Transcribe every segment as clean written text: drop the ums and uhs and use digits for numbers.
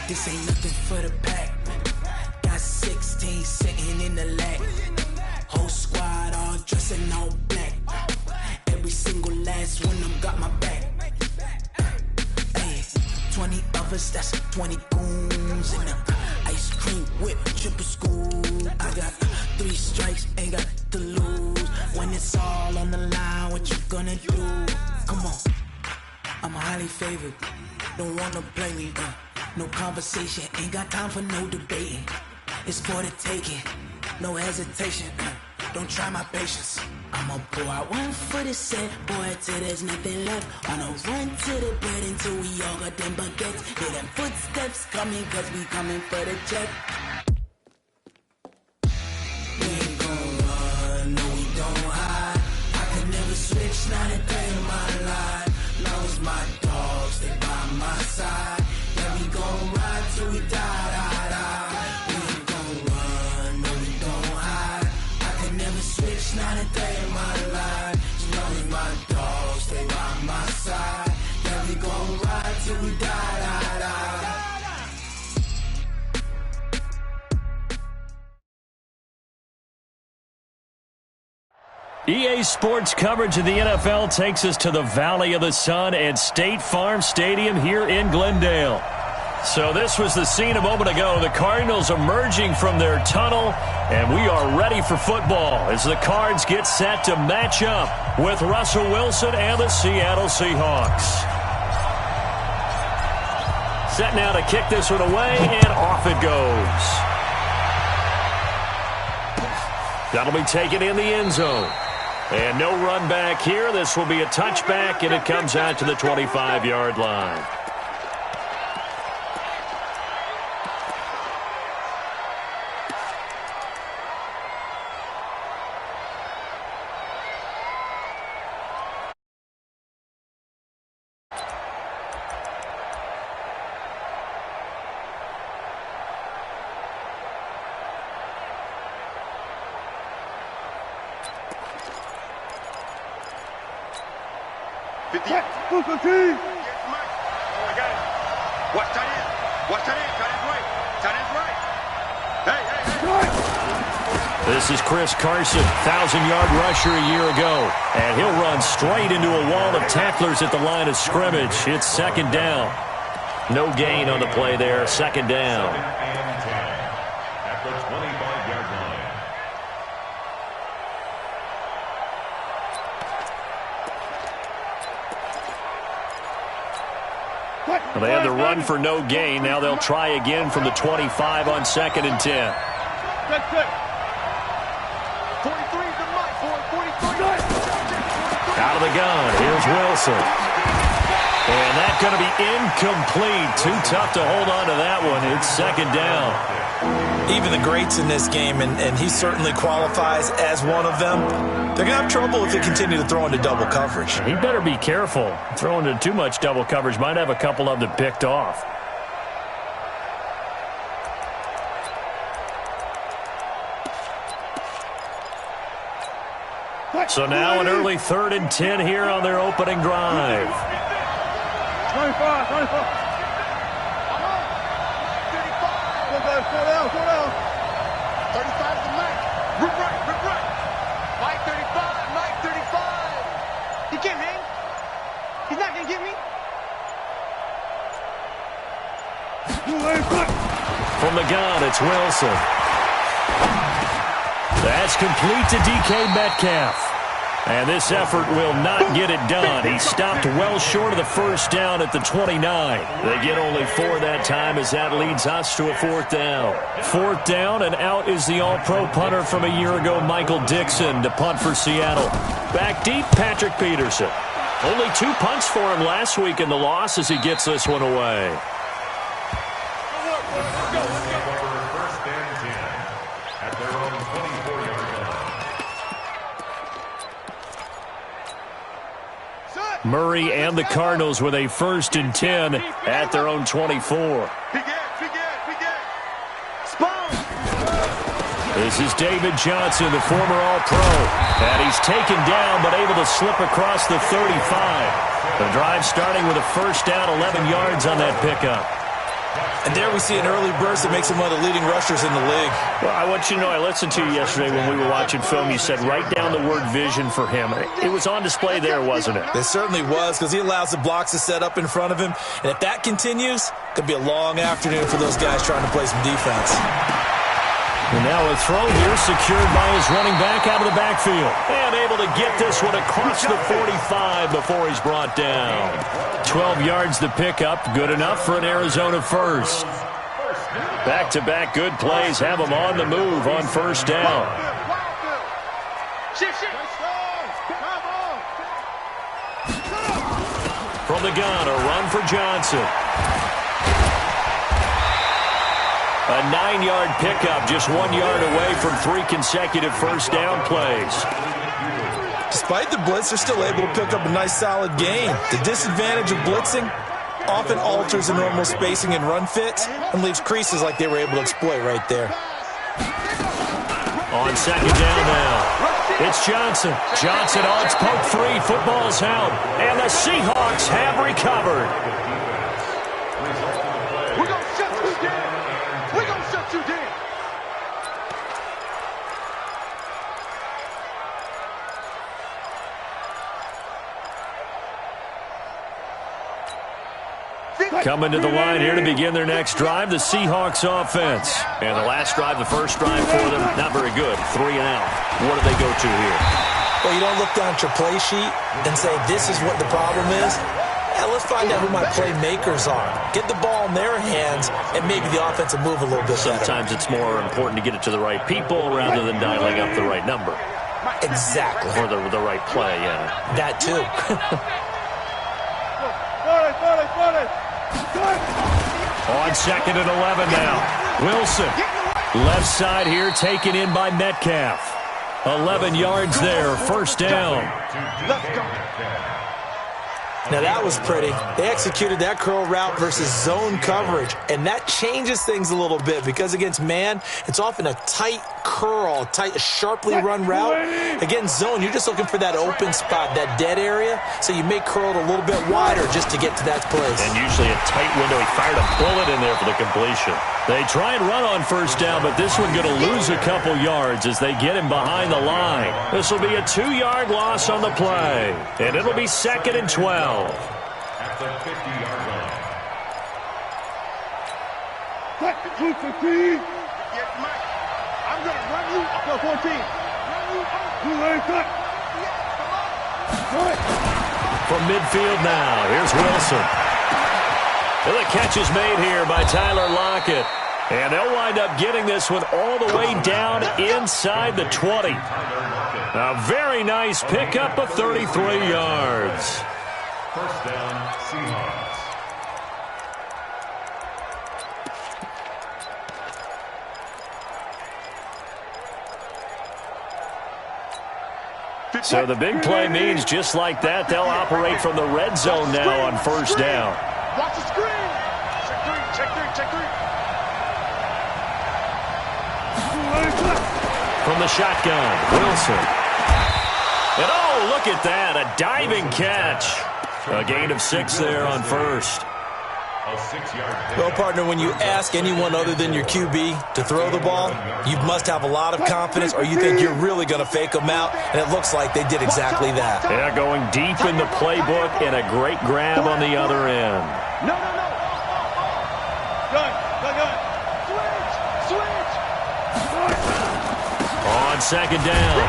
This ain't nothing for the pack. Got 16 sitting in the lag. Whole squad all dressing all black. Every single last one of them got my back. Hey, 20 of us, that's 20 goons in the ice cream whip, triple school. I got 3 strikes, ain't got to lose. When it's all on the line, what you gonna do? Come on, I'm highly favored. Don't wanna play me, no conversation. Ain't got time for no debating. It's for the taking, no hesitation. Don't try my patience. I'ma pour out one for the set, boy, till there's nothing left. On a run to the bed until we all got them baguettes. Hear them footsteps coming, cause we coming for the check. We ain't gon' run, no we don't hide. I could never switch, not a day in my life. Long as my dogs, they by my side. Yeah, we gon' ride till we die, die, die. We ain't gon' run, no we don't hide. I could never switch, not a day in my life. As long as my dogs, they by my side. Yeah, we gon' ride till we die, die, die. EA Sports coverage of the NFL takes us to the Valley of the Sun and State Farm Stadium here in Glendale. So this was the scene a moment ago. The Cardinals emerging from their tunnel, and we are ready for football as the Cards get set to match up with Russell Wilson and the Seattle Seahawks. Set now to kick this one away, and off it goes. That'll be taken in the end zone. And no run back here. This will be a touchback, and it comes out to the 25-yard line. This is Chris Carson, 1,000-yard rusher a year ago. And he'll run straight into a wall of tacklers at the line of scrimmage. It's second down. No gain on the play there, second down. At the 25-yard line. Well, they had the run for no gain. Now they'll try again from the 25 on 2nd and 10. Out of the gun, here's Wilson. And that's going to be incomplete. Too tough to hold on to that one. It's second down. Even the greats in this game, and he certainly qualifies as one of them, they're going to have trouble if they continue to throw into double coverage. He better be careful. Throwing into too much double coverage might have a couple of them picked off. So now an early 3rd and 10 here on their opening drive. 25. Go down. 35 to Mike. Rip right. Mike 35. He can't hang. He's not going to get me. From the gun, it's Wilson. That's complete to DK Metcalf. And this effort will not get it done. He stopped well short of the first down at the 29. They get only 4 that time as that leads us to a 4th down. 4th down, and out is the all-pro punter from a year ago, Michael Dixon, to punt for Seattle. Back deep, Patrick Peterson. Only 2 punts for him last week in the loss as he gets this one away. Murray and the Cardinals with a 1st and 10 at their own 24. This is David Johnson, the former All-Pro. And he's taken down but able to slip across the 35. The drive starting with a 1st down, 11 yards on that pickup. And there we see an early burst that makes him one of the leading rushers in the league. Well, I want you to know, I listened to you yesterday when we were watching film. You said write down the word vision for him. It was on display there, wasn't it? It certainly was, because he allows the blocks to set up in front of him. And if that continues, it could be a long afternoon for those guys trying to play some defense. And now a throw here secured by his running back out of the backfield. And able to get this one across the 45 before he's brought down. 12 yards to pick up. Good enough for an Arizona first. Back-to-back good plays have him on the move on first down. From the gun, a run for Johnson. A 9-yard pickup, just 1 yard away from 3 consecutive first down plays. Despite the blitz, they're still able to pick up a nice solid gain. The disadvantage of blitzing often alters the normal spacing and run fits and leaves creases like they were able to exploit right there. On second down now, it's Johnson. Johnson on its poke 3, football's out, and the Seahawks have recovered. We're going to shut you down. We're going to shut you down. Coming to the line here to begin their next drive, the Seahawks offense. And the last drive, the first drive for them, not very good. 3 and out. What do they go to here? Well, you don't look down at your play sheet and say, this is what the problem is. Yeah, let's find out who my playmakers are. Get the ball in their hands, and maybe the offense will move a little bit better. Sometimes it's more important to get it to the right people rather than dialing up the right number. Exactly. Or the right play, yeah. That too. On second and 11 now. Wilson. Left side here taken in by Metcalf. 11 yards there. First down. Let's go. Now that was pretty. They executed that curl route versus zone coverage, and that changes things a little bit because against man, it's often a tight curl, tight, sharply run route. Against zone, you're just looking for that open spot, that dead area, so you may curl it a little bit wider just to get to that place. And usually a tight window. He fired a bullet in there for the completion. They try and run on first down, but this one going to lose a couple yards as they get him behind the line. This will be a 2-yard loss on the play, and it'll be second and 12. At the 50-yard line. Cut the 215. Yes, Mike. I'm going to run you up the 14. Run you up. You ain't cut. From midfield now, here's Wilson. And the catch is made here by Tyler Lockett. And they'll wind up getting this one all the way down inside the 20. A very nice pickup of 33 yards. First down, Seahawks. So the big play means just like that, they'll operate from the red zone now on first down. Watch the screen. Check 3, check 3, check 3. From the shotgun, Wilson. And oh, look at that, a diving catch. A gain of 6 there on first. A 6-yard. Well, partner, when you ask anyone other than your QB to throw the ball, you must have a lot of confidence or you think you're really going to fake them out, and it looks like they did exactly that. Yeah, going deep in the playbook and a great grab on the other end. No. Gun. Switch. On second down,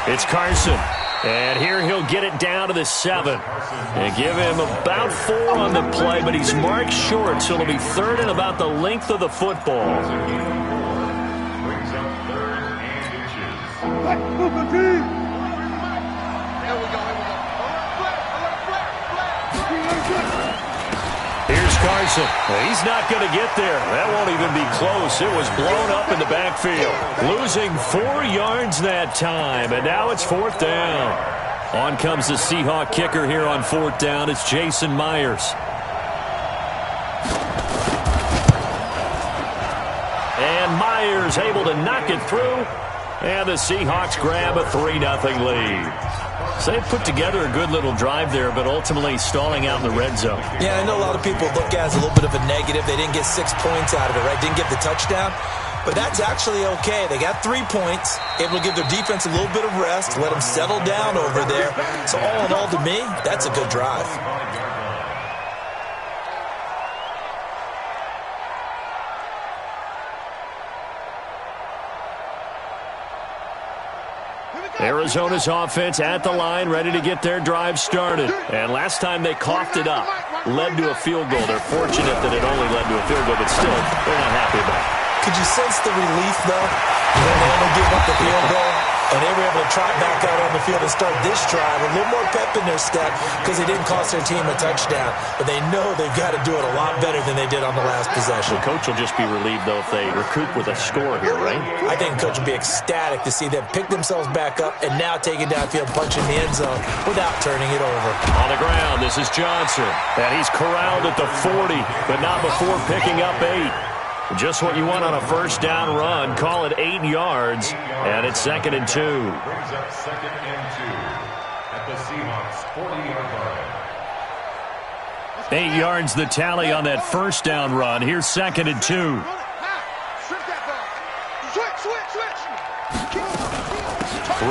it's Carson. And here he'll get it down to the 7. And give him about 4 on the play, but he's marked short, so it'll be third and about the length of the football. Brings up 3rd and inches. Here we go. Here's Carson. He's not going to get there. That won't even be close. It was blown up in the backfield. Losing 4 yards that time, and now it's 4th down. On comes the Seahawk kicker here on 4th down. It's Jason Myers. And Myers able to knock it through. And the Seahawks grab a 3-0 lead. So they put together a good little drive there, but ultimately stalling out in the red zone. Yeah, I know a lot of people look at it as a little bit of a negative. They didn't get 6 points out of it, right? Didn't get the touchdown. But that's actually okay. They got 3 points, able to give their defense a little bit of rest, let them settle down over there. So all in all, to me, that's a good drive. Arizona's offense at the line, ready to get their drive started. And last time they coughed it up, led to a field goal. They're fortunate that it only led to a field goal, but still, they're not happy about it. Could you sense the relief, though, when they only gave up the field goal? And they were able to trot back out on the field and start this drive. A little more pep in their step because they didn't cost their team a touchdown. But they know they've got to do it a lot better than they did on the last possession. The coach will just be relieved, though, if they recoup with a score here, right? I think the coach will be ecstatic to see them pick themselves back up and now take it downfield, punching the end zone without turning it over. On the ground, this is Johnson. And he's corralled at the 40, but not before picking up 8. Just what you want on a first down run. Call it 8 yards, and it's 2nd and 2. Brings up 2nd and 2 at the Seahawks 40-yard line. 8 yards the tally on that first down run. Here's 2nd and 2.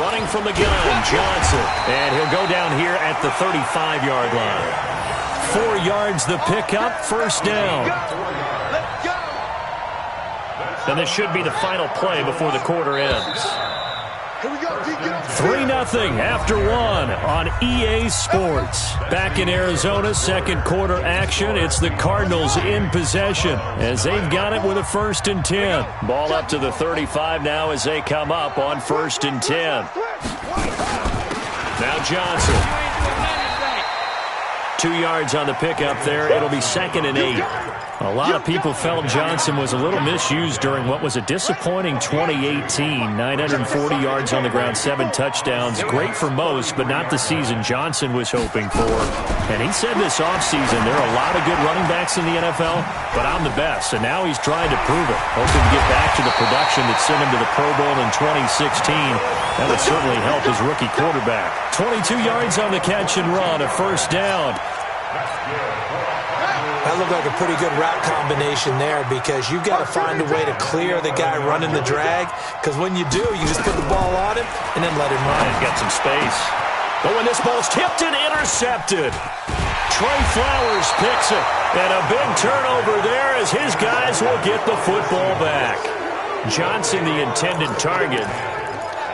Running from the gun, Johnson. And he'll go down here at the 35-yard line. 4 yards the pickup, first down. And this should be the final play before the quarter ends. 3-0 after 1 on EA Sports. Back in Arizona, second quarter action. It's the Cardinals in possession as they've got it with a 1st and 10. Ball up to the 35 now as they come up on 1st and 10. Now Johnson. 2 yards on the pickup there. It'll be 2nd and 8. A lot of people felt Johnson was a little misused during what was a disappointing 2018. 940 yards on the ground, 7 touchdowns. Great for most, but not the season Johnson was hoping for. And he said this offseason, there are a lot of good running backs in the NFL, but I'm the best. And now he's trying to prove it, hoping to get back to the production that sent him to the Pro Bowl in 2016. That would certainly help his rookie quarterback. 22 yards on the catch and run, a first down. That looked like a pretty good route combination there because you've got to find a way to clear the guy running the drag, because when you do, you just put the ball on him and then let him run. He's got some space. But when this ball's tipped and intercepted, Trey Flowers picks it. And a big turnover there as his guys will get the football back. Johnson, the intended target.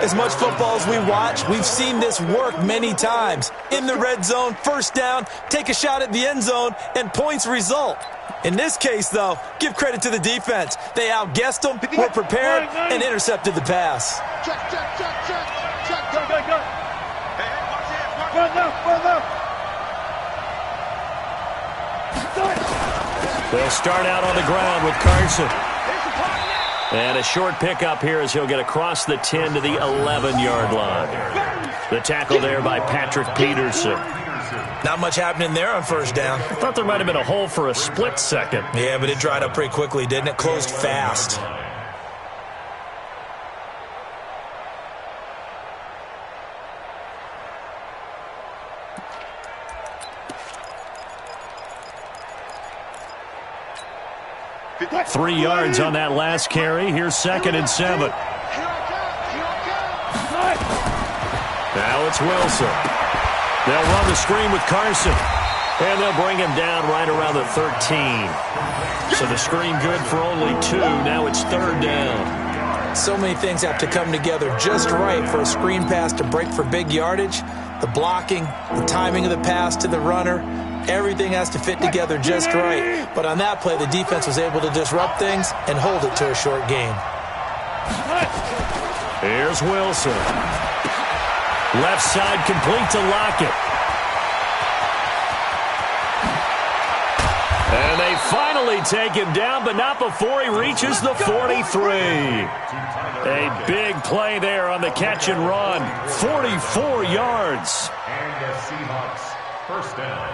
As much football as we watch, we've seen this work many times. In the red zone, first down, take a shot at the end zone, and points result. In this case, though, give credit to the defense. They outguessed them, were prepared, and intercepted the pass. Check. Go. Hey, watch it. They'll start out on the ground with Carson. And a short pickup here as he'll get across the 10 to the 11-yard line. The tackle there by Patrick Peterson. Not much happening there on first down. I thought there might have been a hole for a split second. Yeah, but it dried up pretty quickly, didn't it? Closed fast. Three yards on that last carry. Here's 2nd and 7. Now it's Wilson. They'll run the screen with Carson. And they'll bring him down right around the 13. So the screen good for only 2. Now it's 3rd down. So many things have to come together just right for a screen pass to break for big yardage. The blocking, the timing of the pass to the runner, everything has to fit together just right. But on that play, the defense was able to disrupt things and hold it to a short game. Here's Wilson. Left side complete to Lockett. And they finally take him down, but not before he reaches the 43. A big play there on the catch and run. 44 yards. And the Seahawks first down.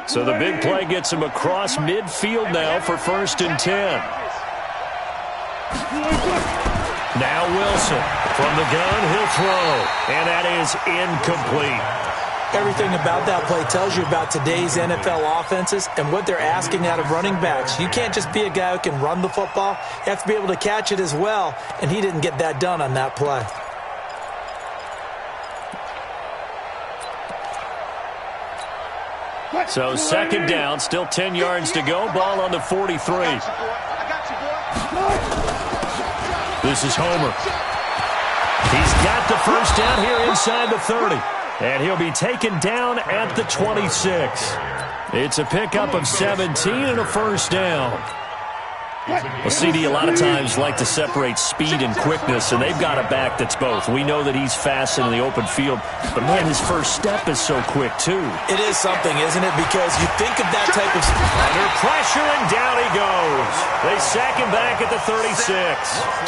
So the big play gets him across midfield now for 1st and 10. Now Wilson from the gun, he'll throw, and that is incomplete. Everything about that play tells you about today's NFL offenses and what they're asking out of running backs. You can't just be a guy who can run the football. You have to be able to catch it as well, and he didn't get that done on that play. So 2nd down, still 10 yards to go, ball on the 43. This is Homer. He's got the 1st down here inside the 30. And he'll be taken down at the 26. It's a pickup of 17 and a 1st down. Well, CD, a lot of times like to separate speed and quickness, and they've got a back that's both. We know that he's fast in the open field, but, man, his first step is so quick, too. It is something, isn't it? Because you think of that type of... Under pressure, and down he goes. They sack him back at the 36.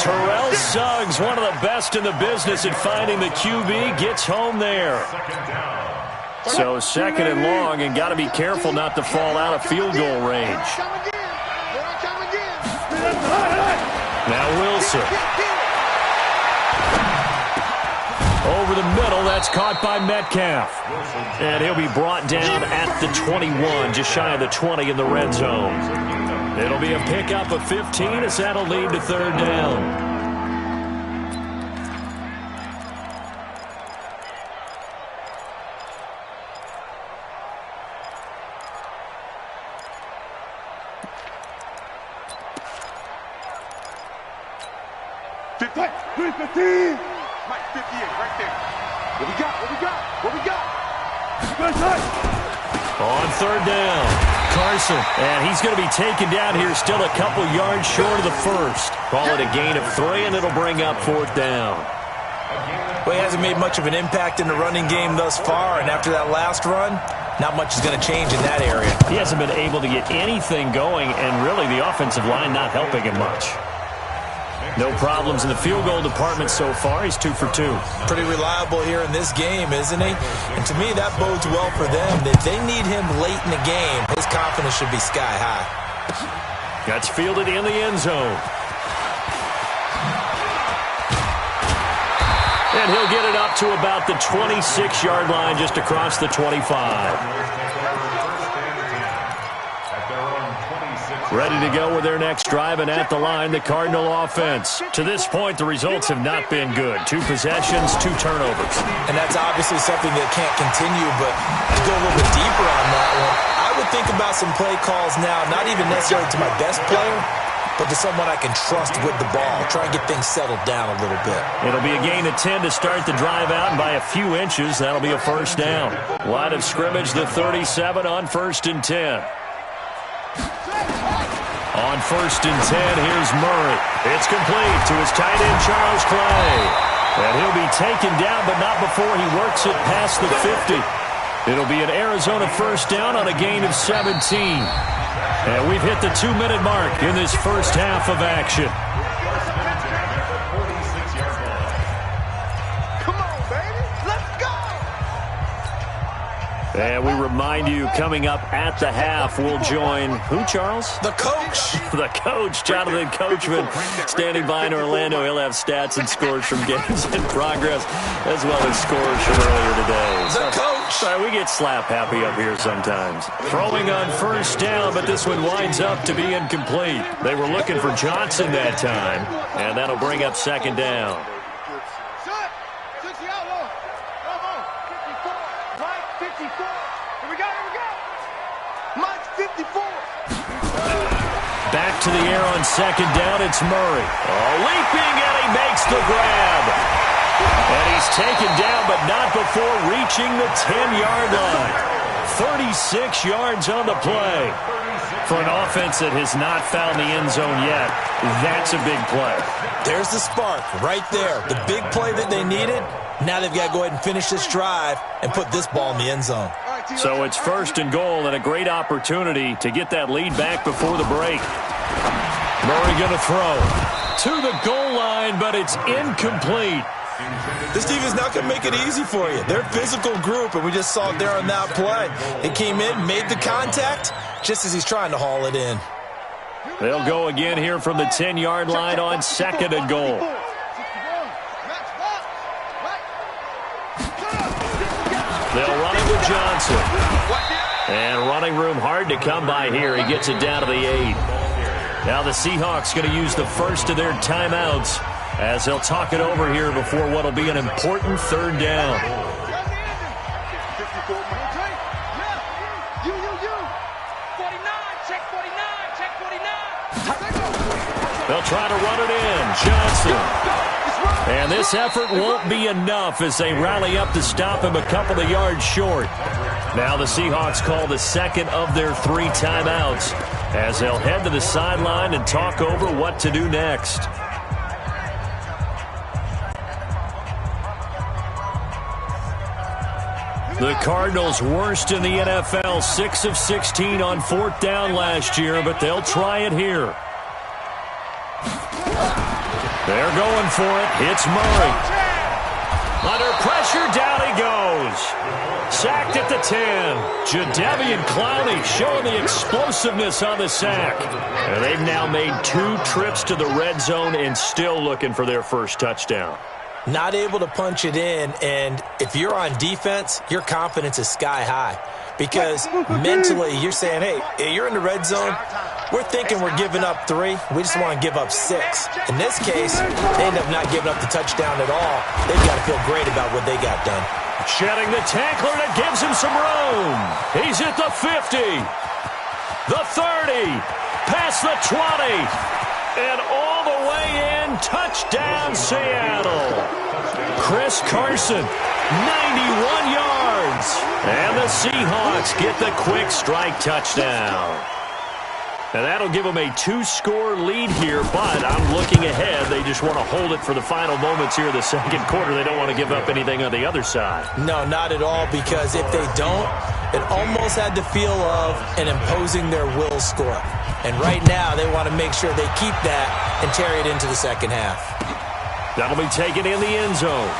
Terrell Suggs, one of the best in the business at finding the QB, gets home there. So 2nd and long, and got to be careful not to fall out of field goal range. Now Wilson. Over the middle, that's caught by Metcalf. And he'll be brought down at the 21, just shy of the 20 in the red zone. It'll be a pickup of 15 as that'll lead to 3rd down. Mike 58, right there. What we got? On 3rd down, Carson. And he's going to be taken down here, still a couple yards short of the 1st. Call it a gain of 3, and it'll bring up 4th down. Well, he hasn't made much of an impact in the running game thus far, and after that last run, not much is going to change in that area. He hasn't been able to get anything going, and really the offensive line not helping him much. No problems in the field goal department so far. He's 2 for 2. Pretty reliable here in this game, isn't he? And to me, that bodes well for them. If they need him late in the game, his confidence should be sky high. That's fielded in the end zone. And he'll get it up to about the 26-yard line, just across the 25. Ready to go with their next drive, and at the line, the Cardinal offense. To this point, the results have not been good. 2 possessions, 2 turnovers. And that's obviously something that can't continue, but to go a little bit deeper on that one, I would think about some play calls now, not even necessarily to my best player, but to someone I can trust with the ball. Try and get things settled down a little bit. It'll be a gain of 10 to start the drive out, and by a few inches, that'll be a 1st down. Line of scrimmage, the 37 on 1st and 10. On 1st and 10, here's Murray. It's complete to his tight end, Charles Clay. And he'll be taken down, but not before he works it past the 50. It'll be an Arizona 1st down on a gain of 17. And we've hit the 2-minute mark in this first half of action. And we remind you, coming up at the half, we'll join who, Charles? The coach. The coach, Jonathan Coachman, standing by in Orlando. He'll have stats and scores from games in progress, as well as scores from earlier today. The coach. Sorry, we get slap happy up here sometimes. Throwing on 1st down, but this one winds up to be incomplete. They were looking for Johnson that time, and that'll bring up 2nd down. Back to the air on 2nd down, it's Murray. Oh, leaping, and he makes the grab. And he's taken down, but not before reaching the 10-yard line. 36 yards on the play. For an offense that has not found the end zone yet, that's a big play. There's the spark right there. The big play that they needed. Now they've got to go ahead and finish this drive and put this ball in the end zone. So it's 1st and goal, and a great opportunity to get that lead back before the break. Murray going to throw to the goal line, but it's incomplete. This defense is not going to make it easy for you. They're a physical group, and we just saw it there on that play. They came in, made the contact, just as he's trying to haul it in. They'll go again here from the 10-yard line on 2nd and goal. They'll run it with Johnson. And running room hard to come by here. He gets it down to the 8. Now the Seahawks going to use the first of their timeouts as they'll talk it over here before what will be an important 3rd down. They'll try to run it in. Johnson. And this effort won't be enough as they rally up to stop him a couple of yards short. Now the Seahawks call the 2nd of their 3 timeouts as they'll head to the sideline and talk over what to do next. The Cardinals worst in the NFL, 6 of 16 on 4th down last year, but they'll try it here. They're going for it. Hits Murray. Under pressure, down he goes. Sacked at the 10. Jadeveon Clowney showing the explosiveness on the sack. And they've now made 2 trips to the red zone and still looking for their first touchdown. Not able to punch it in, and if you're on defense, your confidence is sky high. Because mentally, you're saying, hey, you're in the red zone. We're thinking we're giving up 3. We just want to give up 6. In this case, they end up not giving up the touchdown at all. They've got to feel great about what they got done. Shedding the tackler that gives him some room. He's at the 50, the 30, past the 20, and all the way in. Touchdown, Seattle. Chris Carson, 91 yards. And the Seahawks get the quick strike touchdown. And that'll give them a 2-score lead here, but I'm looking ahead. They just want to hold it for the final moments here in the 2nd quarter. They don't want to give up anything on the other side. No, not at all, because if they don't, it almost had the feel of an imposing their will score. And right now, they want to make sure they keep that and carry it into the 2nd half. That'll be taken in the end zone.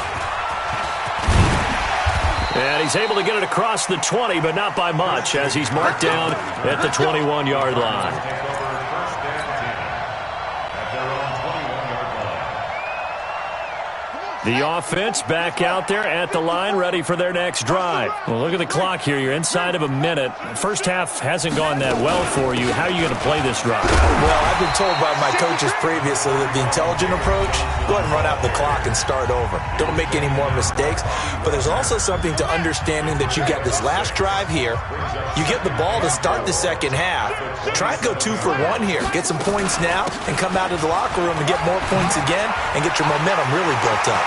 And he's able to get it across the 20, but not by much, as he's marked down at the 21-yard line. The offense back out there at the line, ready for their next drive. Well, look at the clock here. You're inside of a minute. First half hasn't gone that well for you. How are you going to play this drive? Well, I've been told by my coaches previously that the intelligent approach, go ahead and run out the clock and start over. Don't make any more mistakes. But there's also something to understanding that you got this last drive here. You get the ball to start the 2nd half. Try and go 2 for 1 here. Get some points now and come out of the locker room and get more points again and get your momentum really built up.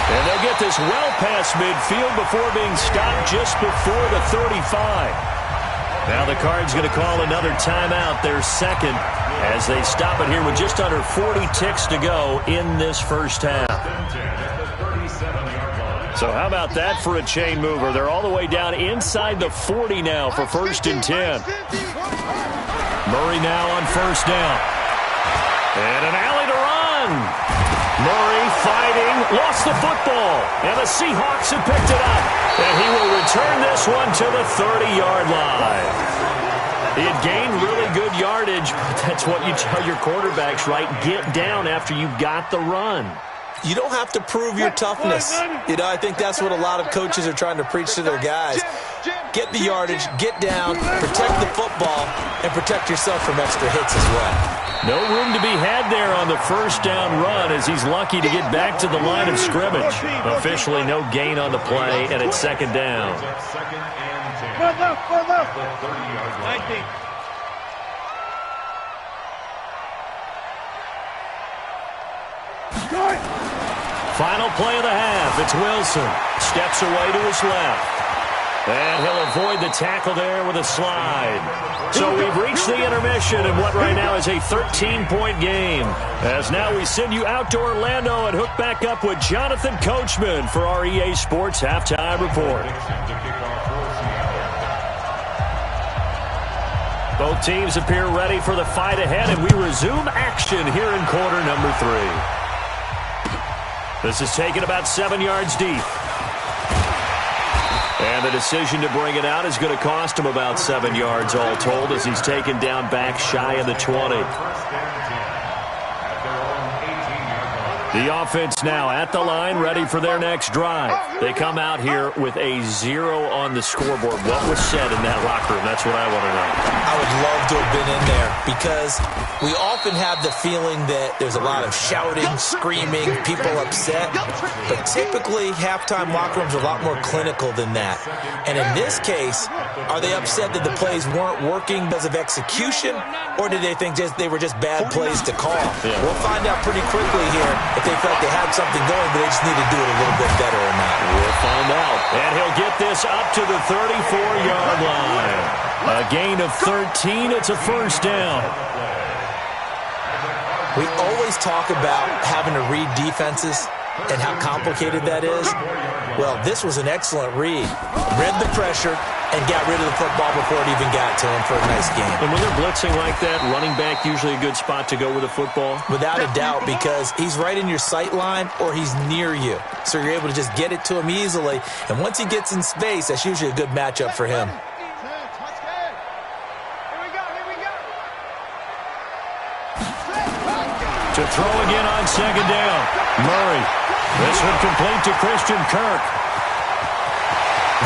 And they'll get this well past midfield before being stopped just before the 35. Now the Cards going to call another timeout, their 2nd, as they stop it here with just under 40 ticks to go in this first half. So how about that for a chain mover? They're all the way down inside the 40 now for 1st and 10. Murray now on 1st down. And an alley to run. Murray fighting, lost the football, and the Seahawks have picked it up. And he will return this one to the 30-yard line. He had gained really good yardage, but that's what you tell your quarterbacks, right? Get down after you got the run. You don't have to prove your toughness. You know, I think that's what a lot of coaches are trying to preach to their guys. Get the yardage, get down, protect the football, and protect yourself from extra hits as well. No room to be had there on the 1st down run as he's lucky to get back to the line of scrimmage. Officially no gain on the play, and it's 2nd down. Final play of the half. It's Wilson. Steps away to his left. And he'll avoid the tackle there with a slide. So we've reached the intermission in what right now is a 13-point game. As now we send you out to Orlando and hook back up with Jonathan Coachman for our EA Sports Halftime Report. Both teams appear ready for the fight ahead, and we resume action here in quarter number 3. This is taken about 7 yards deep. And the decision to bring it out is going to cost him about 7 yards all told as he's taken down back shy of the 20. The offense now at the line, ready for their next drive. They come out here with a 0 on the scoreboard. What was said in that locker room? That's what I want to know. I would love to have been in there because we often have the feeling that there's a lot of shouting, screaming, people upset. But typically, halftime locker rooms are a lot more clinical than that. And in this case, are they upset that the plays weren't working because of execution? Or did they think they were just bad plays to call? Yeah. We'll find out pretty quickly here if they felt they had something going, but they just need to do it a little bit better or not. We'll find out. And he'll get this up to the 34-yard line. A gain of 13. It's a first down. We always talk about having to read defenses and how complicated that is. Well, this was an excellent read. Read the pressure and got rid of the football before it even got to him for a nice game. And when they're blitzing like that, running back usually a good spot to go with the football? Without a doubt, because he's right in your sight line or he's near you. So you're able to just get it to him easily. And once he gets in space, that's usually a good matchup for him. To throw again on second down. Murray. This one complete to Christian Kirk.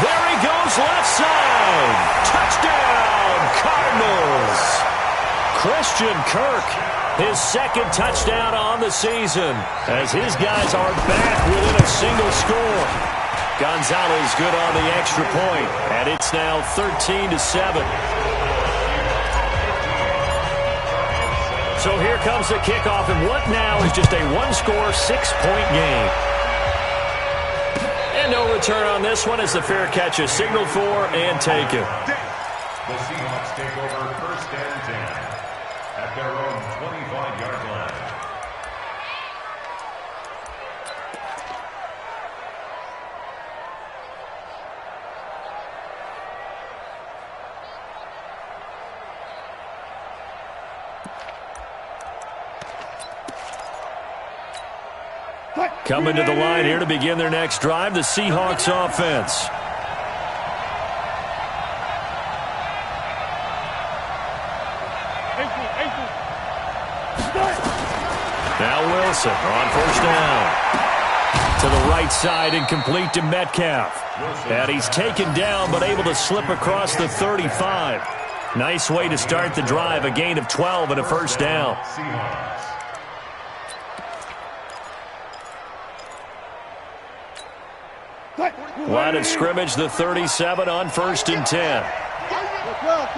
There he goes, left side. Touchdown, Cardinals. Christian Kirk, his second touchdown on the season, as his guys are back within a single score. Gonzalez good on the extra point, and it's now 13-7. So here comes the kickoff, and what now is just a one-score, 6-point game. And no return on this one as the fair catch is signaled for and taken. The Seahawks take over first and 10 at their own 25-yard line. Coming to the line here to begin their next drive, the Seahawks offense. Now Wilson on first down. To the right side and complete to Metcalf. And he's taken down but able to slip across the 35. Nice way to start the drive, a gain of 12 and a first down. Line of scrimmage, the 37 on first and 10. 12.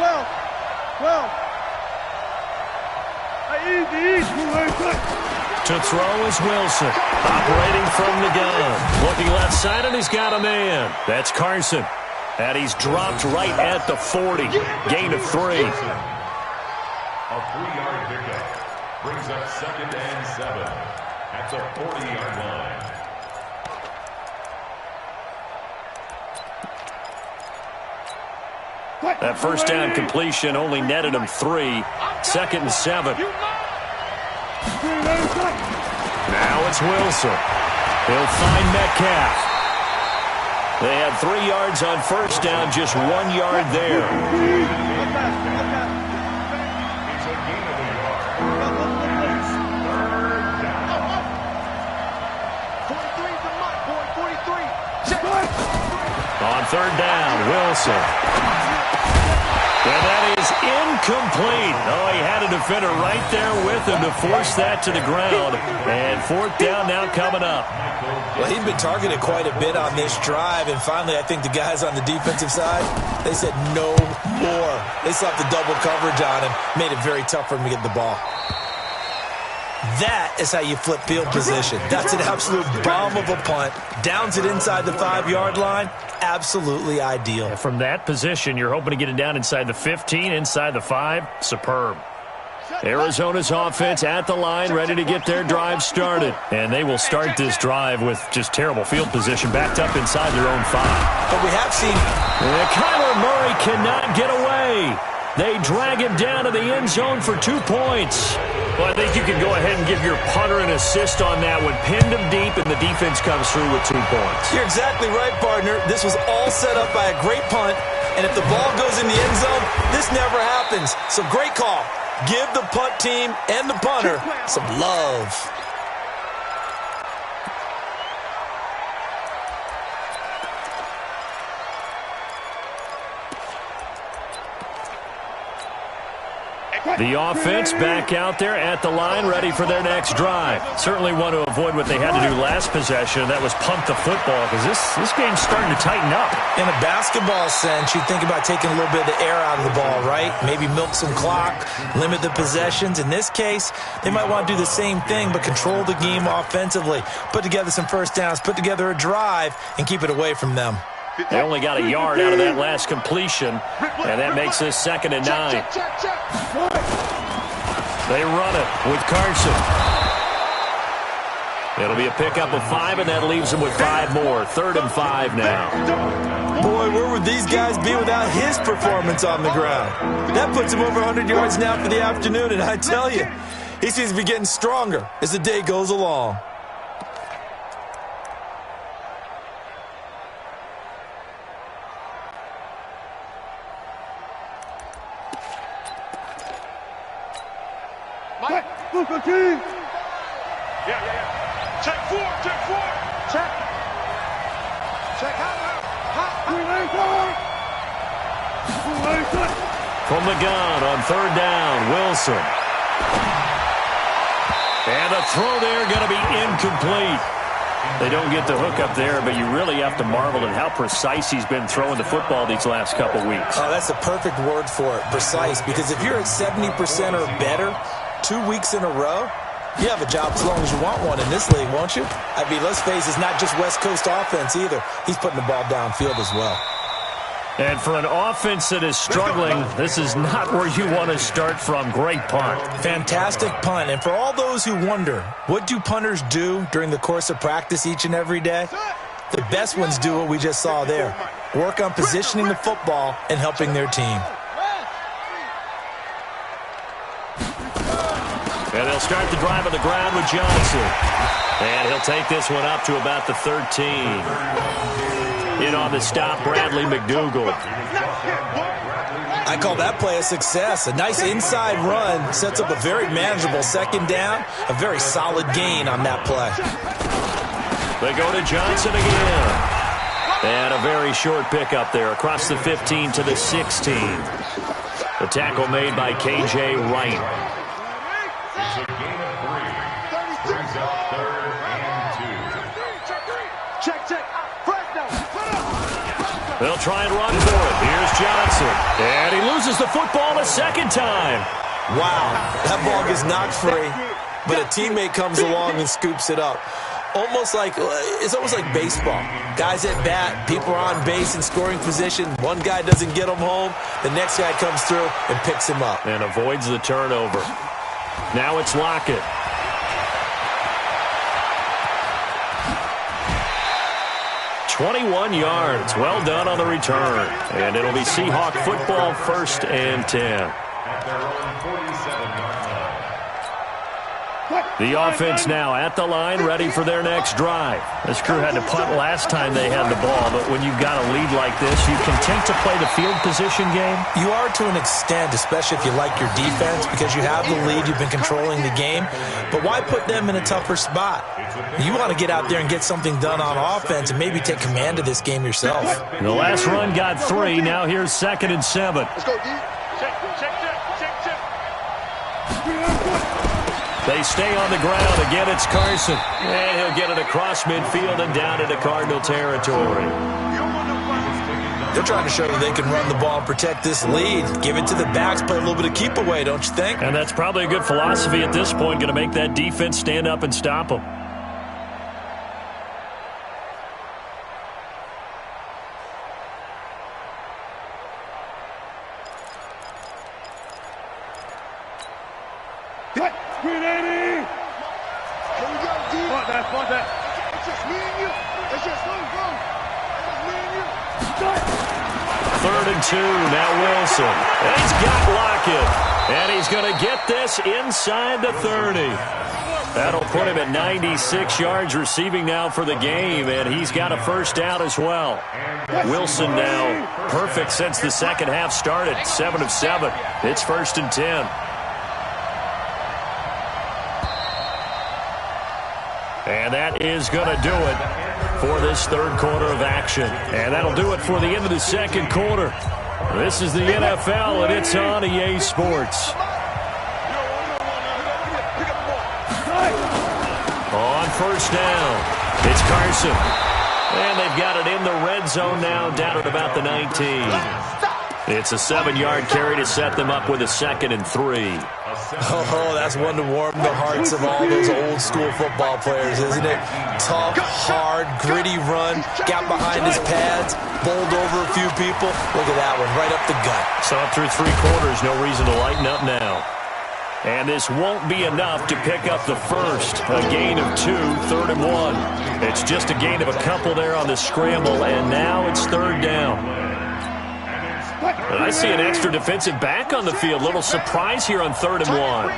To throw is Wilson. Operating from the gun. Looking left side, and he's got a man. That's Carson. And he's dropped right at the 40. Gain of 3. A 3-yard pickup brings up second and 7 at the 40-yard line. That first down completion only netted him 3. Second and 7. Now it's Wilson. He'll find Metcalf. They had 3 yards on first down, just 1 yard there. It's a gain of a yard. It's third down. 43's a mutt, boy. 43. On third down, Wilson. And that is incomplete. Oh, he had a defender right there with him to force that to the ground. And fourth down now coming up. Well, he'd been targeted quite a bit on this drive, and finally I think the guys on the defensive side, they said no more. They slapped the double coverage on him, made it very tough for him to get the ball. That is how you flip field position. That's an absolute bomb of a punt. Downs it inside the 5-yard line. Absolutely ideal. And from that position, you're hoping to get it down inside the 15, inside the 5. Superb. Arizona's offense at the line, ready to get their drive started. And they will start this drive with just terrible field position, backed up inside their own 5. But we have seen... Kyler Murray cannot get away. They drag him down to the end zone for 2 points. Well, I think you can go ahead and give your punter an assist on that one. Pinned him deep, and the defense comes through with 2 points. You're exactly right, partner. This was all set up by a great punt, and if the ball goes in the end zone, this never happens. So great call. Give the punt team and the punter some love. The offense back out there at the line, ready for their next drive. Certainly want to avoid what they had to do last possession, and that was punt the football, because this game's starting to tighten up. In a basketball sense, you think about taking a little bit of the air out of the ball, right? Maybe milk some clock, limit the possessions. In this case, they might want to do the same thing, but control the game offensively. Put together some first downs, put together a drive, and keep it away from them. They only got a yard out of that last completion, and that makes this 2nd and 9. They run it with Carson. It'll be a pickup of 5, and that leaves them with 5 more. 3rd and 5 now. Boy, where would these guys be without his performance on the ground? That puts him over 100 yards now for the afternoon, and I tell you, he seems to be getting stronger as the day goes along. Check 4. Check. From the gun on 3rd down, Wilson. And the throw there going to be incomplete. They don't get the hook up there, but you really have to marvel at how precise he's been throwing the football these last couple weeks. Oh, that's the perfect word for it, precise, because if you're at 70% or better 2 weeks in a row, you have a job as long as you want one in this league, won't you? I mean, let's face it, it's not just West Coast offense either. He's putting the ball downfield as well. And for an offense that is struggling, this is not where you want to start from. Great punt. Fantastic punt. And for all those who wonder, what do punters do during the course of practice each and every day? The best ones do what we just saw there. Work on positioning the football and helping their team. And they'll start the drive on the ground with Johnson. And he'll take this one up to about the 13. In on the stop, Bradley McDougald. I call that play a success. A nice inside run sets up a very manageable 2nd down. A very solid gain on that play. They go to Johnson again. And a very short pickup there across the 15 to the 16. The tackle made by K.J. Wright. It's a gain of 3. Brings up 3rd and 2. Check. They'll try and run for it. Here's Johnson. And he loses the football a 2nd time. Wow, that ball gets knocked free, but a teammate comes along and scoops it up. It's almost like baseball. Guys at bat, people are on base in scoring position. One guy doesn't get him home. The next guy comes through and picks him up. And avoids the turnover. Now it's Lockett. "21 yards. Well done on the return. And it'll be Seahawk football, 1st and 10. At their own 47-yard line. The offense now at the line, ready for their next drive. This crew had to punt last time they had the ball, but when you've got a lead like this, you content to play the field position game? You are to an extent, especially if you like your defense, because you have the lead, you've been controlling the game. But why put them in a tougher spot? You want to get out there and get something done on offense and maybe take command of this game yourself. The last run got 3. Now here's 2nd and 7. Let's go, D. Check. They stay on the ground. Again, it's Carson. And he'll get it across midfield and down into Cardinal territory. They're trying to show that they can run the ball and protect this lead. Give it to the backs, play a little bit of keep away, don't you think? And that's probably a good philosophy at this point, going to make that defense stand up and stop them. It's just me and you. It's just go. It's just me and you. 3rd and 2. Now Wilson. And he's got Lockett. And he's going to get this inside the 30. That'll put him at 96 yards receiving now for the game, and he's got a first down as well. Wilson now perfect since the second half started, 7 of 7. It's 1st and 10. And that is going to do it for this third quarter of action. And that'll do it for the end of the second quarter. This is the NFL, and it's on EA Sports. On first down, it's Carson. And they've got it in the red zone now, down at about the 19. It's a 7-yard carry to set them up with a 2nd and 3. Oh, that's one to warm the hearts of all those old-school football players, isn't it? Tough, hard, gritty run, got behind his pads, bowled over a few people. Look at that one, right up the gut. So up through 3 quarters, no reason to lighten up now. And this won't be enough to pick up the first. A gain of 2, 3rd and 1. It's just a gain of a couple there on the scramble, and now it's 3rd down. And I see an extra defensive back on the field. Little surprise here on 3rd and 1.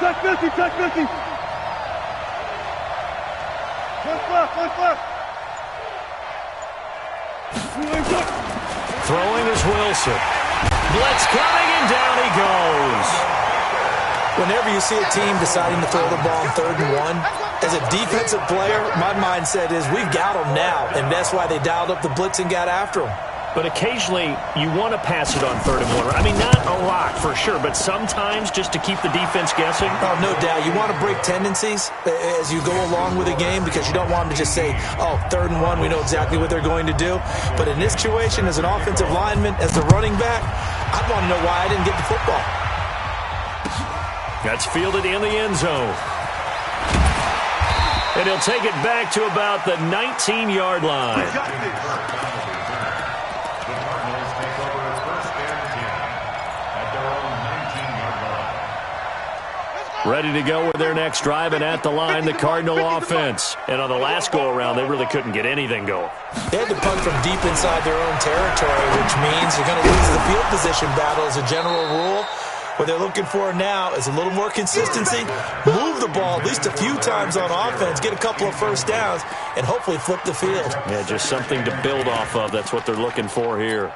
Touch 50, touch 50. One left. Throwing is Wilson. Blitz coming, and down he goes. Whenever you see a team deciding to throw the ball on 3rd and 1, as a defensive player, my mindset is we've got them now, and that's why they dialed up the blitz and got after them. But occasionally, you want to pass it on 3rd and 1. I mean, not a lot for sure, but sometimes just to keep the defense guessing. Oh, no doubt. You want to break tendencies as you go along with a game because you don't want them to just say, oh, 3rd and 1, we know exactly what they're going to do. But in this situation, as an offensive lineman, as the running back, I want to know why I didn't get the football. That's fielded in the end zone. And he'll take it back to about the 19-yard line. Ready to go with their next drive, and at the line, the Cardinal offense. And on the last go-around, they really couldn't get anything going. They had to punt from deep inside their own territory, which means you're going to lose the field position battle as a general rule. What they're looking for now is a little more consistency, move the ball at least a few times on offense, get a couple of first downs, and hopefully flip the field. Yeah, just something to build off of. That's what they're looking for here.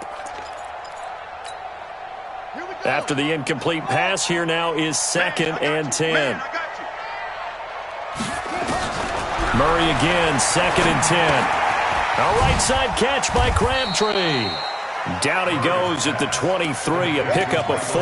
After the incomplete pass, here now is 2nd and 10. Murray again, 2nd and 10. A right side catch by Crabtree. Down he goes at the 23, a pickup of 4.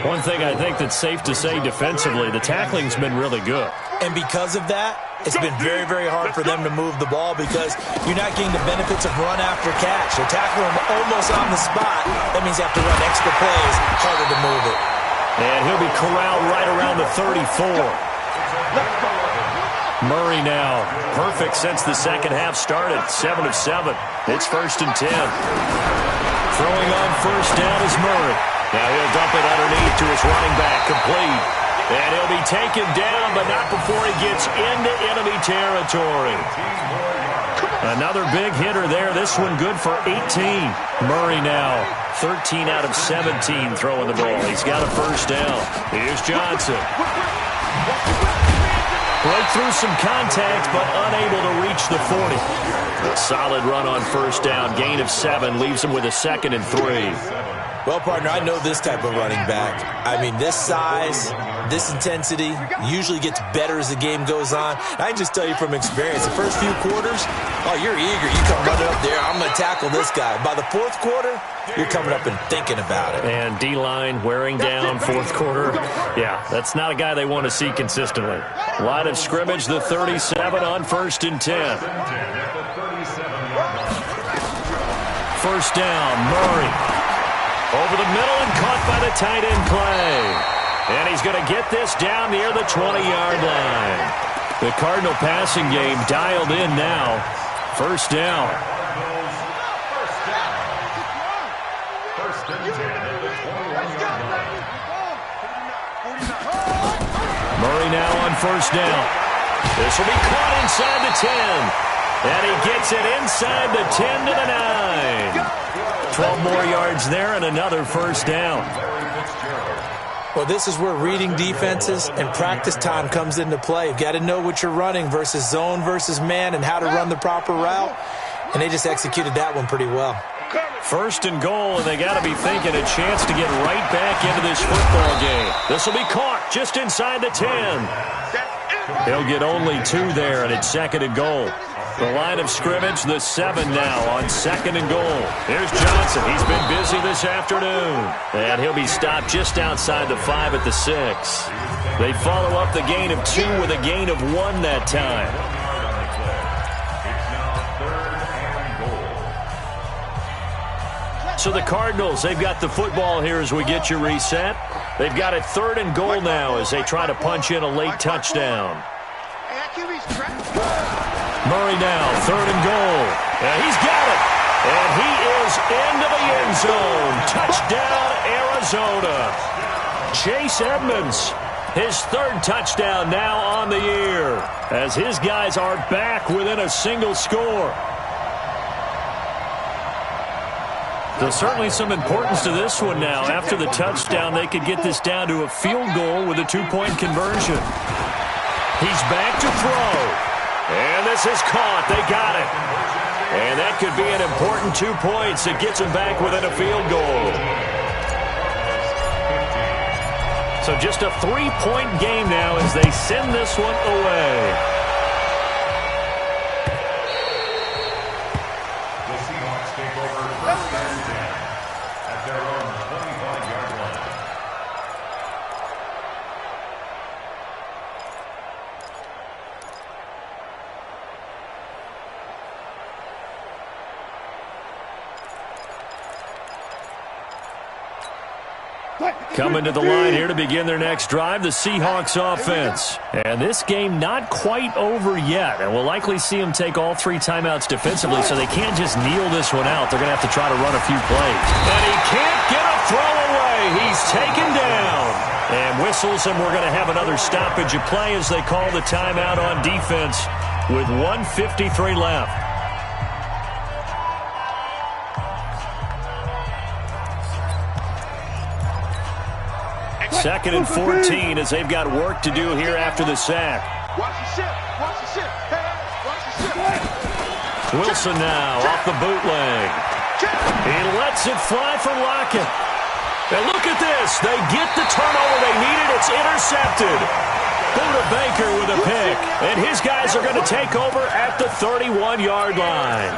One thing I think that's safe to say defensively, the tackling's been really good. And because of that, it's been very, very hard for them to move the ball because you're not getting the benefits of run after catch. They're tackling them almost on the spot. That means you have to run extra plays, harder to move it. And he'll be corralled right around the 34. Murray now, perfect since the second half started, 7 of 7. It's 1st and 10. Throwing on first down is Murray. Now he'll dump it underneath to his running back, complete. And he'll be taken down, but not before he gets into enemy territory. Another big hitter there. This one good for 18. Murray now, 13 out of 17 throwing the ball. He's got a first down. Here's Johnson. Broke through some contact, but unable to reach the 40. A solid run on first down. Gain of 7 leaves him with a 2nd and 3. Well, partner, I know this type of running back. I mean, this size, this intensity usually gets better as the game goes on. I can just tell you from experience, the first few quarters, oh, you're eager. You come running up there, I'm going to tackle this guy. By the 4th quarter, you're coming up and thinking about it. And D-line wearing down 4th quarter. Yeah, that's not a guy they want to see consistently. Line of scrimmage, the 37 on 1st and 10. First down, Murray. Over the middle and caught by the tight end play. And he's going to get this down near the 20-yard line. The Cardinal passing game dialed in now. First down. Murray now on first down. This will be caught inside the 10. And he gets it inside the 10 to the 9. 12 more yards there and another first down. Well, this is where reading defenses and practice time comes into play. You've got to know what you're running versus zone versus man and how to run the proper route. And they just executed that one pretty well. First and goal, and they got to be thinking a chance to get right back into this football game. This will be caught just inside the 10. He'll get only 2 there, and it's second and goal. The line of scrimmage, the 7 now on second and goal. Here's Johnson. He's been busy this afternoon. And he'll be stopped just outside the 5 at the 6. They follow up the gain of 2 with a gain of 1 that time. So the Cardinals, they've got the football here as we get you reset. They've got it third and goal now as they try to punch in a late touchdown. Murray now, third and goal. And he's got it. And he is into the end zone. Touchdown, Arizona. Chase Edmonds, his third touchdown now on the year, as his guys are back within a single score. There's certainly some importance to this one now. After the touchdown, they could get this down to a field goal with a 2-point conversion. He's back to throw. And this is caught. They got it. And that could be an important 2 points. It gets them back within a field goal. So just a 3-point game now as they send this one away. Coming to the line here to begin their next drive, the Seahawks offense. And this game not quite over yet, and we'll likely see them take all 3 timeouts defensively, so they can't just kneel this one out. They're going to have to try to run a few plays. And he can't get a throw away. He's taken down. And whistles, and we're going to have another stoppage of play as they call the timeout on defense with 1:53 left. Second and 14 as they've got work to do here after the sack. Wilson now off the bootleg. He lets it fly for Lockett. And look at this. They get the turnover they needed. It's intercepted. Buda Baker with a pick. And his guys are going to take over at the 31-yard line.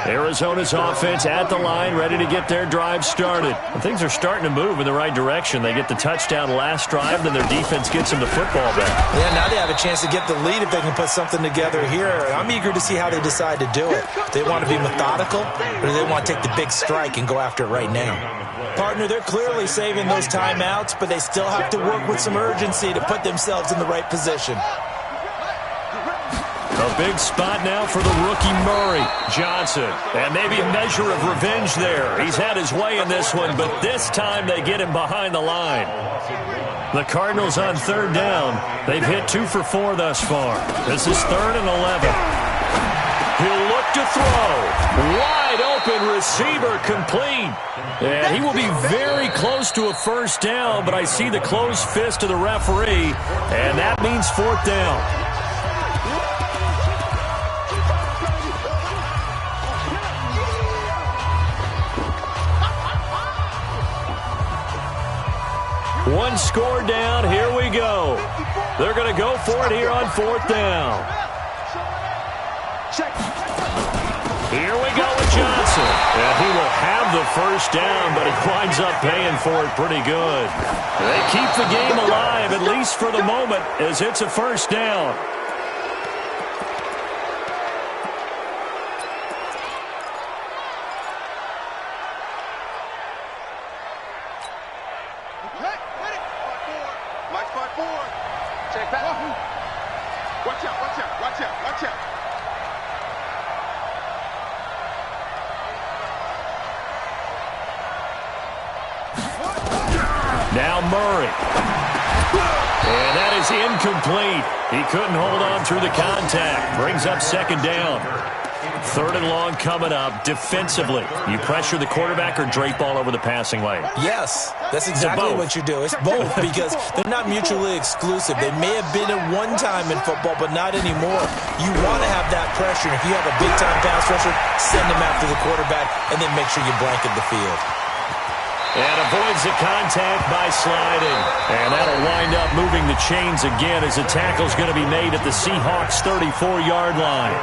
Arizona's offense at the line, ready to get their drive started. And things are starting to move in the right direction. They get the touchdown last drive, then their defense gets them the football back. Yeah, now they have a chance to get the lead if they can put something together here. I'm eager to see how they decide to do it. Do they want to be methodical, or do they want to take the big strike and go after it right now? Partner, they're clearly saving those timeouts, but they still have to work with some urgency to put themselves in the right position. A big spot now for the rookie Murray. Johnson, and maybe a measure of revenge there. He's had his way in this one, but this time they get him behind the line. The Cardinals on third down. They've hit 2 for 4 thus far. This is 3rd and 11. He'll look to throw. Wide open receiver complete. And he will be very close to a first down, but I see the closed fist of the referee, and that means 4th down. One score down. Here we go. They're going to go for it here on 4th down. Here we go with Johnson. And he will have the first down, but he winds up paying for it pretty good. They keep the game alive, at least for the moment, as it's a first down. Now Murray. And that is incomplete. He couldn't hold on through the contact. Brings up second down. Third and long coming up. Defensively, you pressure the quarterback or drape all over the passing lane? Yes, that's exactly what you do. It's both because they're not mutually exclusive. They may have been at one time in football, but not anymore. You want to have that pressure. If you have a big-time pass rusher, send him after the quarterback, and then make sure you blanket the field. And avoids the contact by sliding. And that'll wind up moving the chains again as the tackle's going to be made at the Seahawks' 34-yard line.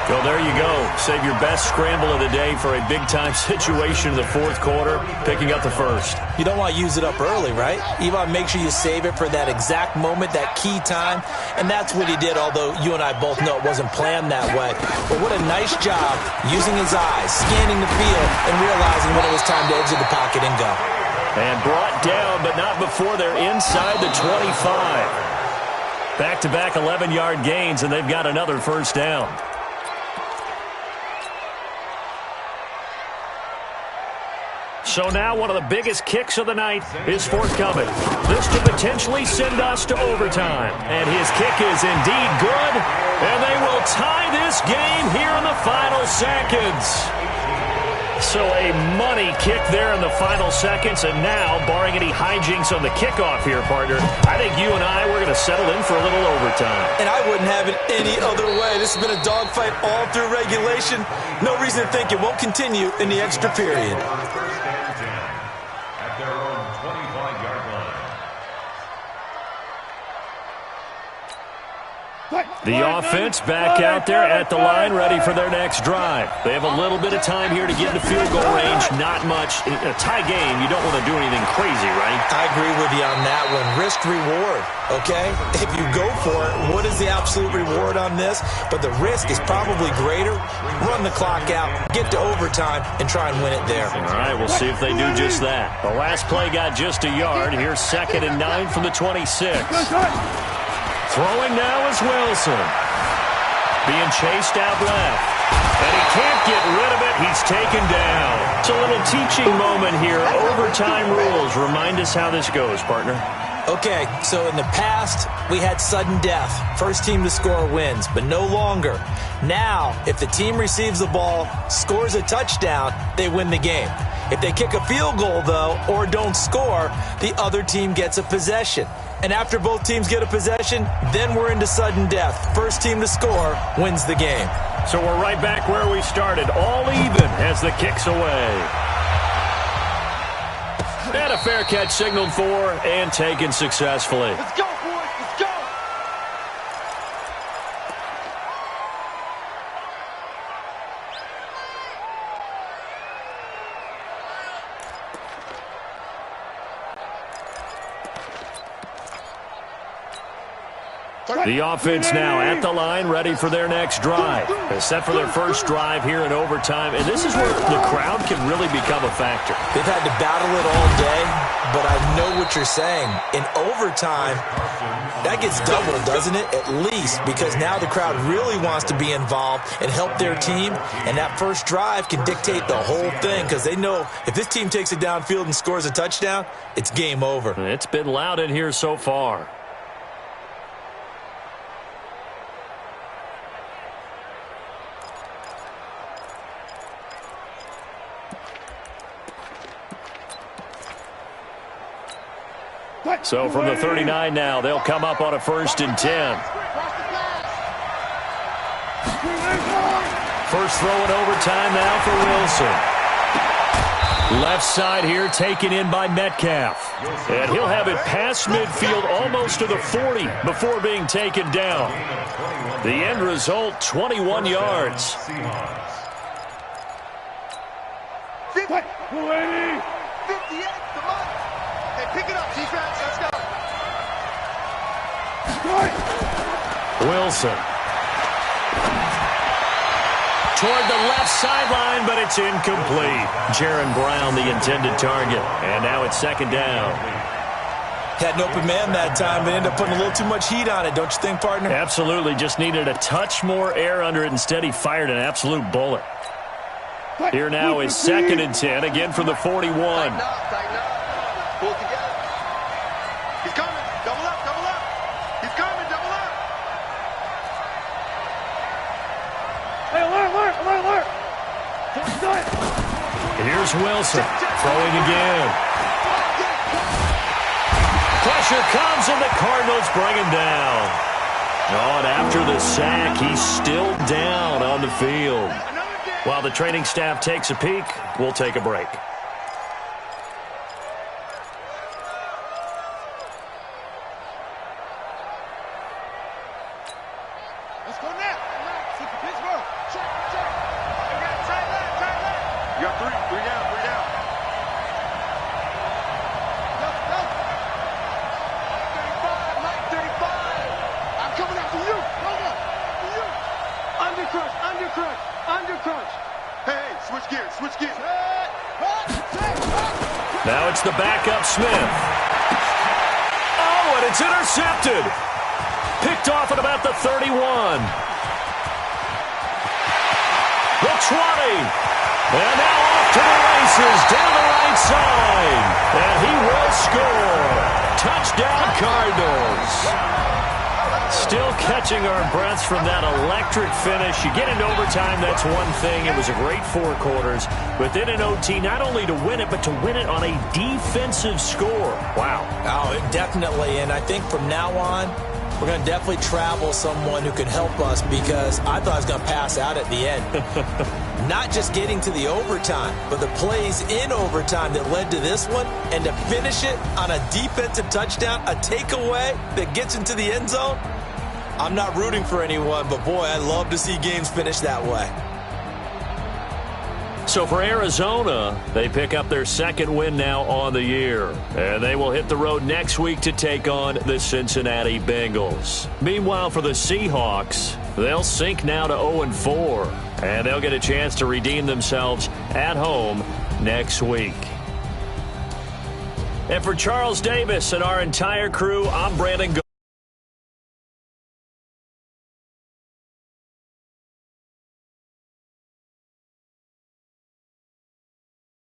Well, there you go. Save your best scramble of the day for a big-time situation in the fourth quarter, picking up the first. You don't want to use it up early, right? You want to make sure you save it for that exact moment, that key time. And that's what he did, although you and I both know it wasn't planned that way. But what a nice job using his eyes, scanning the field, and realizing when it was time to exit the pocket and go. And brought down, but not before they're inside the 25. Back-to-back 11-yard gains, and they've got another first down. So now one of the biggest kicks of the night is forthcoming. This to potentially send us to overtime. And his kick is indeed good. And they will tie this game here in the final seconds. So a money kick there in the final seconds. And now, barring any hijinks on the kickoff here, partner, I think you and I, we're going to settle in for a little overtime. And I wouldn't have it any other way. This has been a dogfight all through regulation. No reason to think it won't continue in the extra period. The offense back out there at the line, ready for their next drive. They have a little bit of time here to get into field goal range. Not much. In a tie game, you don't want to do anything crazy, right? I agree with you on that one. Risk-reward, okay? If you go for it, what is the absolute reward on this? But the risk is probably greater. Run the clock out, get to overtime, and try and win it there. All right, we'll see if they do just that. The last play got just a yard. Here's 2nd and 9 from the 26. Throwing now is Wilson. Being chased out left. And he can't get rid of it. He's taken down. It's a little teaching moment here. Overtime rules. Remind us how this goes, partner. Okay, so in the past, we had sudden death. First team to score wins, but no longer. Now, if the team receives the ball, scores a touchdown, they win the game. If they kick a field goal, though, or don't score, the other team gets a possession. And after both teams get a possession, then we're into sudden death. First team to score wins the game. So we're right back where we started, all even as the kick's away. And a fair catch signaled for and taken successfully. Let's go, boys. Let's go. The offense now at the line, ready for their next drive. They're set for their first drive here in overtime, and this is where the crowd can really become a factor. They've had to battle it all day, but I know what you're saying. In overtime, that gets doubled, doesn't it? At least, because now the crowd really wants to be involved and help their team, and that first drive can dictate the whole thing because they know if this team takes it downfield and scores a touchdown, it's game over. It's been loud in here so far. So from the 39 now, they'll come up on a 1st and 10. First throw in overtime now for Wilson. Left side here taken in by Metcalf. And he'll have it past midfield almost to the 40 before being taken down. The end result, 21 yards. 58. Come on. Hey, pick it up, defense. Let's go. Wilson. Toward the left sideline, but it's incomplete. Jaron Brown, the intended target. And now it's 2nd down. Had an open man that time, but ended up putting a little too much heat on it, don't you think, partner? Absolutely. Just needed a touch more air under it. Instead, he fired an absolute bullet. Here now is 2nd and 10, again from the 41. Tighten up. Pull it together. He's coming. Double up. Here's Wilson throwing again. Pressure comes, and the Cardinals bring him down. Oh, and after the sack, he's still down on the field. While the training staff takes a peek, we'll take a break. Let's go now. Pittsburgh. Check. You got try that. You got three down. Go. 35. I'm coming after you. Hold on. For you. Undercrunch. Hey, switch gears. Now it's the backup Smith. Oh, and it's intercepted. Picked off at about the 31. The 20. And now off to the races down the right side. And he will score. Touchdown, Cardinals. Still catching our breaths from that electric finish. You get into overtime, that's one thing. It was a great 4 quarters. But then in OT, not only to win it, but to win it on a defensive score. Wow. Oh, definitely. And I think from now on, we're going to definitely travel someone who can help us, because I thought I was going to pass out at the end. Not just getting to the overtime, but the plays in overtime that led to this one, and to finish it on a defensive touchdown, a takeaway that gets into the end zone. I'm not rooting for anyone, but boy, I love to see games finish that way. So for Arizona, they pick up their 2nd win now on the year. And they will hit the road next week to take on the Cincinnati Bengals. Meanwhile, for the Seahawks, they'll sink now to 0-4. And they'll get a chance to redeem themselves at home next week. And for Charles Davis and our entire crew, I'm Brandon